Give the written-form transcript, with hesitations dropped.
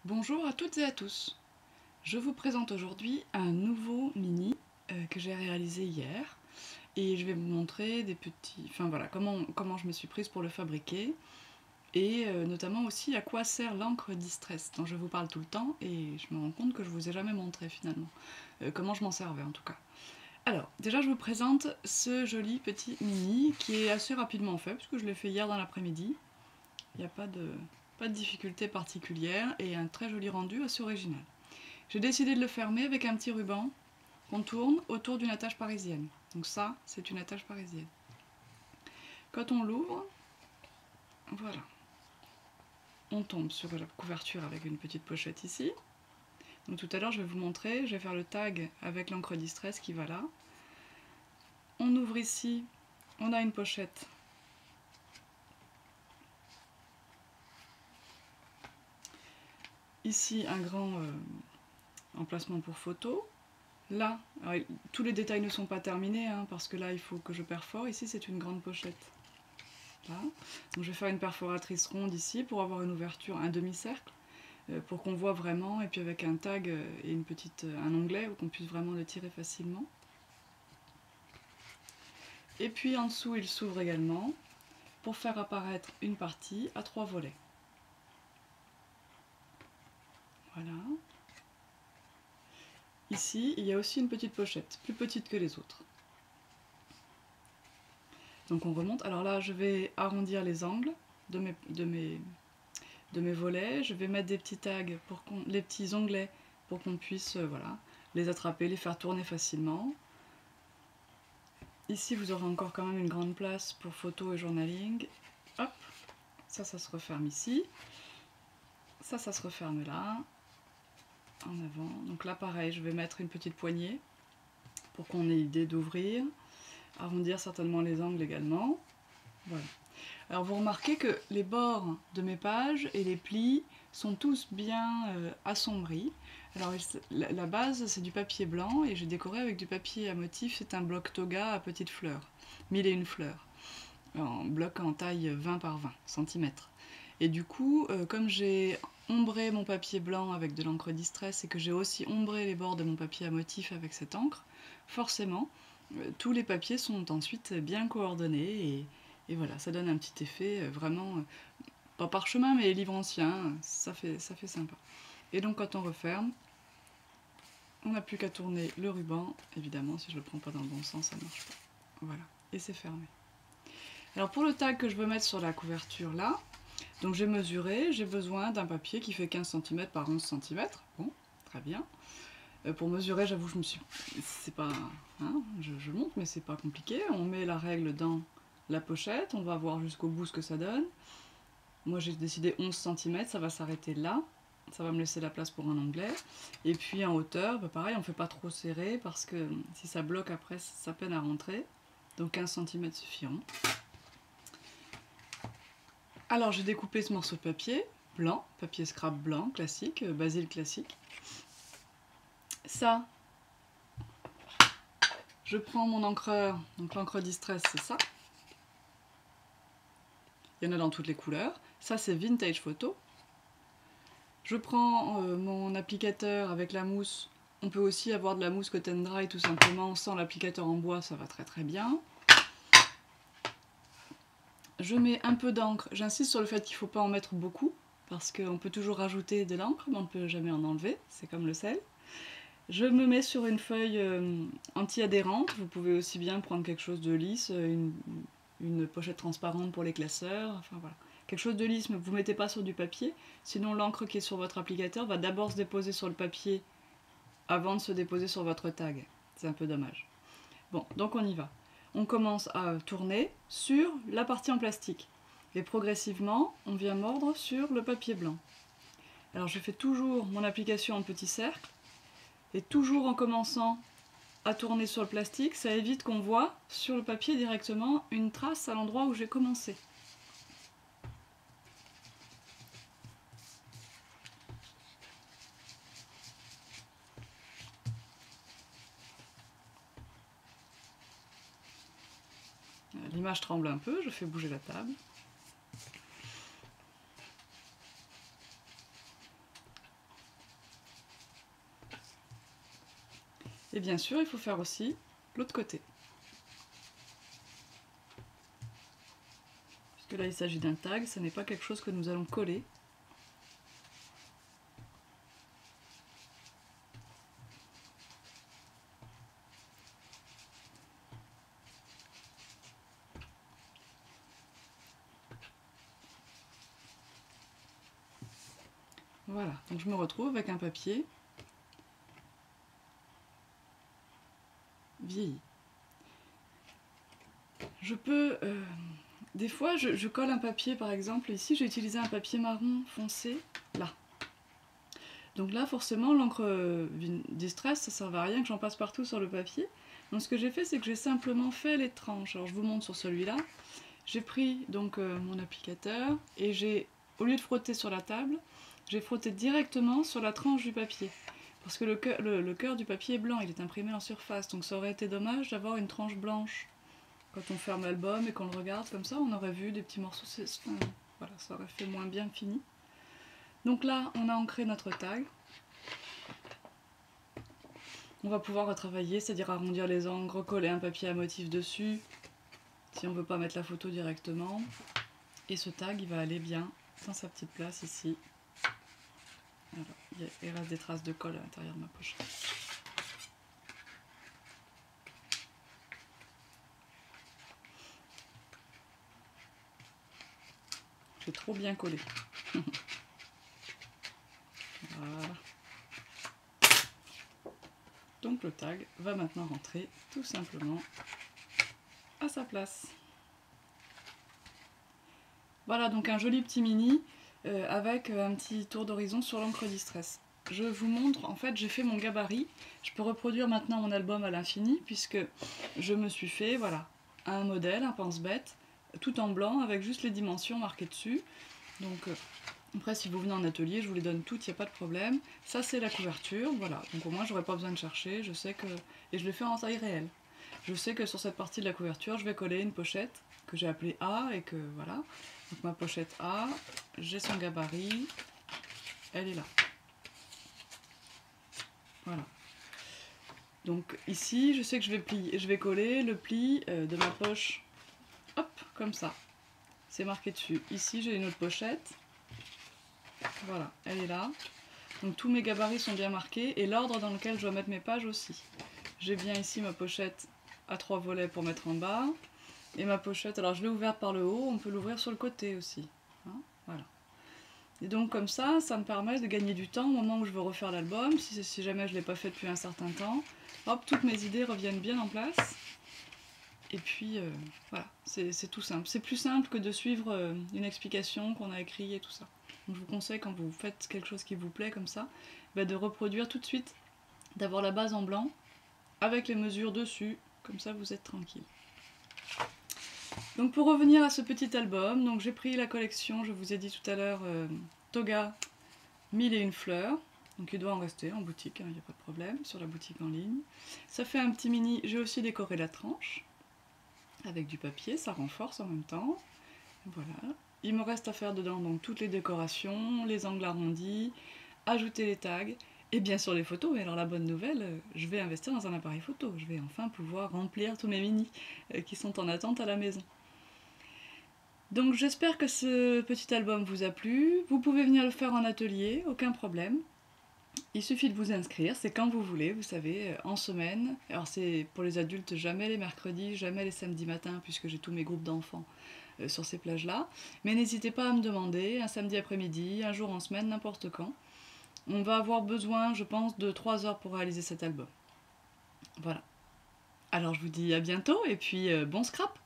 Bonjour à toutes et à tous. Je vous présente aujourd'hui un nouveau mini que j'ai réalisé hier et je vais vous montrer des petits, comment je me suis prise pour le fabriquer et notamment aussi à quoi sert l'encre Distress dont je vous parle tout le temps et je me rends compte que je vous ai jamais montré finalement comment je m'en servais en tout cas. Alors déjà je vous présente ce joli petit mini qui est assez rapidement fait puisque je l'ai fait hier dans l'après-midi. Il n'y a pas de difficulté particulière et un très joli rendu assez original. J'ai décidé de le fermer avec un petit ruban qu'on tourne autour d'une attache parisienne. Donc ça, c'est une attache parisienne. Quand on l'ouvre, voilà, on tombe sur la couverture avec une petite pochette ici. Donc tout à l'heure, je vais vous montrer, je vais faire le tag avec l'encre Distress qui va là. On ouvre ici, on a une pochette. Ici, un grand emplacement pour photo. Là, alors, tous les détails ne sont pas terminés, hein, parce que là, il faut que je perfore. Ici, c'est une grande pochette. Là. Donc, je vais faire une perforatrice ronde ici pour avoir une ouverture, un demi-cercle, pour qu'on voit vraiment, et puis avec un tag et un onglet où qu'on puisse vraiment le tirer facilement. Et puis en dessous, il s'ouvre également pour faire apparaître une partie à 3 volets. Voilà. Ici, il y a aussi une petite pochette, plus petite que les autres. Donc on remonte. Alors là, je vais arrondir les angles de mes volets. Je vais mettre des petits tags, les petits onglets, pour qu'on puisse voilà, les attraper, les faire tourner facilement. Ici, vous aurez encore quand même une grande place pour photo et journaling. Hop, ça se referme ici. Ça se referme là, en avant. Donc là, pareil, je vais mettre une petite poignée pour qu'on ait l'idée d'ouvrir. Arrondir certainement les angles également. Voilà. Alors vous remarquez que les bords de mes pages et les plis sont tous bien assombris. Alors la base c'est du papier blanc et j'ai décoré avec du papier à motif, c'est un bloc toga à petites fleurs, 1001 fleurs, en bloc en taille 20 par 20 cm. Et du coup, comme j'ai ombré mon papier blanc avec de l'encre Distress et que j'ai aussi ombré les bords de mon papier à motif avec cette encre, forcément, tous les papiers sont ensuite bien coordonnés et voilà, ça donne un petit effet vraiment, pas parchemin mais livre ancien, ça fait sympa. Et donc quand on referme, on n'a plus qu'à tourner le ruban, évidemment si je le prends pas dans le bon sens ça ne marche pas. Voilà, et c'est fermé. Alors pour le tag que je veux mettre sur la couverture là, donc j'ai mesuré, j'ai besoin d'un papier qui fait 15 cm par 11 cm, bon, très bien. Pour mesurer, j'avoue, c'est pas, hein, je montre, mais c'est pas compliqué. On met la règle dans la pochette, on va voir jusqu'au bout ce que ça donne. Moi j'ai décidé 11 cm, ça va s'arrêter là. Ça va me laisser la place pour un onglet. Et puis en hauteur, bah pareil, on ne fait pas trop serré parce que si ça bloque après, ça peine à rentrer. Donc 15 cm suffiront. Alors j'ai découpé ce morceau de papier blanc, papier scrap blanc, classique, basil classique. Ça, je prends mon encreur, donc l'encre Distress c'est ça. Il y en a dans toutes les couleurs. Ça c'est Vintage Photo. Je prends mon applicateur avec la mousse. On peut aussi avoir de la mousse Cotton Dry tout simplement, sans l'applicateur en bois, ça va très très bien. Je mets un peu d'encre, j'insiste sur le fait qu'il ne faut pas en mettre beaucoup, parce qu'on peut toujours rajouter de l'encre, mais on ne peut jamais en enlever, c'est comme le sel. Je me mets sur une feuille anti-adhérente, vous pouvez aussi bien prendre quelque chose de lisse, une pochette transparente pour les classeurs, enfin voilà. Quelque chose de lisse, mais vous ne mettez pas sur du papier, sinon l'encre qui est sur votre applicateur va d'abord se déposer sur le papier avant de se déposer sur votre tag. C'est un peu dommage. Bon, donc on y va. On commence à tourner sur la partie en plastique. Et progressivement, on vient mordre sur le papier blanc. Alors je fais toujours mon application en petits cercles, et toujours en commençant à tourner sur le plastique, ça évite qu'on voit sur le papier directement une trace à l'endroit où j'ai commencé. L'image tremble un peu, je fais bouger la table. Et bien sûr, il faut faire aussi l'autre côté. Puisque là, il s'agit d'un tag, ce n'est pas quelque chose que nous allons coller. Voilà, donc je me retrouve avec un papier vieilli. Je peux... des fois, je colle un papier, par exemple, ici j'ai utilisé un papier marron foncé, là. Donc là, forcément, l'encre Distress, ça ne sert à rien que j'en passe partout sur le papier. Donc ce que j'ai fait, c'est que j'ai simplement fait les tranches. Alors je vous montre sur celui-là. J'ai pris donc mon applicateur et j'ai, au lieu de frotter sur la table, j'ai frotté directement sur la tranche du papier. Parce que le cœur du papier est blanc, il est imprimé en surface. Donc ça aurait été dommage d'avoir une tranche blanche. Quand on ferme l'album et qu'on le regarde comme ça, on aurait vu des petits morceaux. Voilà, ça aurait fait moins bien fini. Donc là, on a ancré notre tag. On va pouvoir retravailler, c'est-à-dire arrondir les angles, recoller un papier à motif dessus, si on ne veut pas mettre la photo directement. Et ce tag, il va aller bien dans sa petite place ici. Alors, il reste des traces de colle à l'intérieur de ma pochette. J'ai trop bien collé. Voilà. Donc le tag va maintenant rentrer tout simplement à sa place. Voilà donc un joli petit mini avec un petit tour d'horizon sur l'encre Distress. Je vous montre, en fait j'ai fait mon gabarit. Je peux reproduire maintenant mon album à l'infini puisque je me suis fait voilà, un modèle, un pense-bête, tout en blanc avec juste les dimensions marquées dessus. Donc après si vous venez en atelier, je vous les donne toutes, il n'y a pas de problème. Ça c'est la couverture, voilà. Donc au moins j'aurai pas besoin de chercher, je sais que... Et je le fais en taille réelle. Je sais que sur cette partie de la couverture, je vais coller une pochette que j'ai appelée A et que voilà. Donc ma pochette A, j'ai son gabarit, elle est là. Voilà. Donc ici, je sais que je vais coller le pli de ma poche, hop, comme ça. C'est marqué dessus. Ici, j'ai une autre pochette. Voilà, elle est là. Donc tous mes gabarits sont bien marqués et l'ordre dans lequel je dois mettre mes pages aussi. J'ai bien ici ma pochette à 3 volets pour mettre en bas. Et ma pochette, alors je l'ai ouverte par le haut, on peut l'ouvrir sur le côté aussi. Hein, voilà. Et donc comme ça, ça me permet de gagner du temps au moment où je veux refaire l'album, si jamais je ne l'ai pas fait depuis un certain temps. Hop, toutes mes idées reviennent bien en place. Et puis voilà, c'est tout simple. C'est plus simple que de suivre une explication qu'on a écrite et tout ça. Donc je vous conseille quand vous faites quelque chose qui vous plaît comme ça, bah de reproduire tout de suite, d'avoir la base en blanc, avec les mesures dessus, comme ça vous êtes tranquille. Donc pour revenir à ce petit album, donc j'ai pris la collection, je vous ai dit tout à l'heure, Toga 1001 fleurs. Donc il doit en rester en boutique, il n'y a pas de problème, sur la boutique en ligne. Ça fait un petit mini, j'ai aussi décoré la tranche, avec du papier, ça renforce en même temps. Voilà. Il me reste à faire dedans donc toutes les décorations, les angles arrondis, ajouter les tags, et bien sûr les photos. Mais alors la bonne nouvelle, je vais investir dans un appareil photo. Je vais enfin pouvoir remplir tous mes minis qui sont en attente à la maison. Donc j'espère que ce petit album vous a plu. Vous pouvez venir le faire en atelier, aucun problème. Il suffit de vous inscrire, c'est quand vous voulez, vous savez, en semaine. Alors c'est pour les adultes jamais les mercredis, jamais les samedis matins, puisque j'ai tous mes groupes d'enfants sur ces plages-là. Mais n'hésitez pas à me demander, un samedi après-midi, un jour en semaine, n'importe quand. On va avoir besoin, je pense, de 3 heures pour réaliser cet album. Voilà. Alors je vous dis à bientôt et puis bon scrap!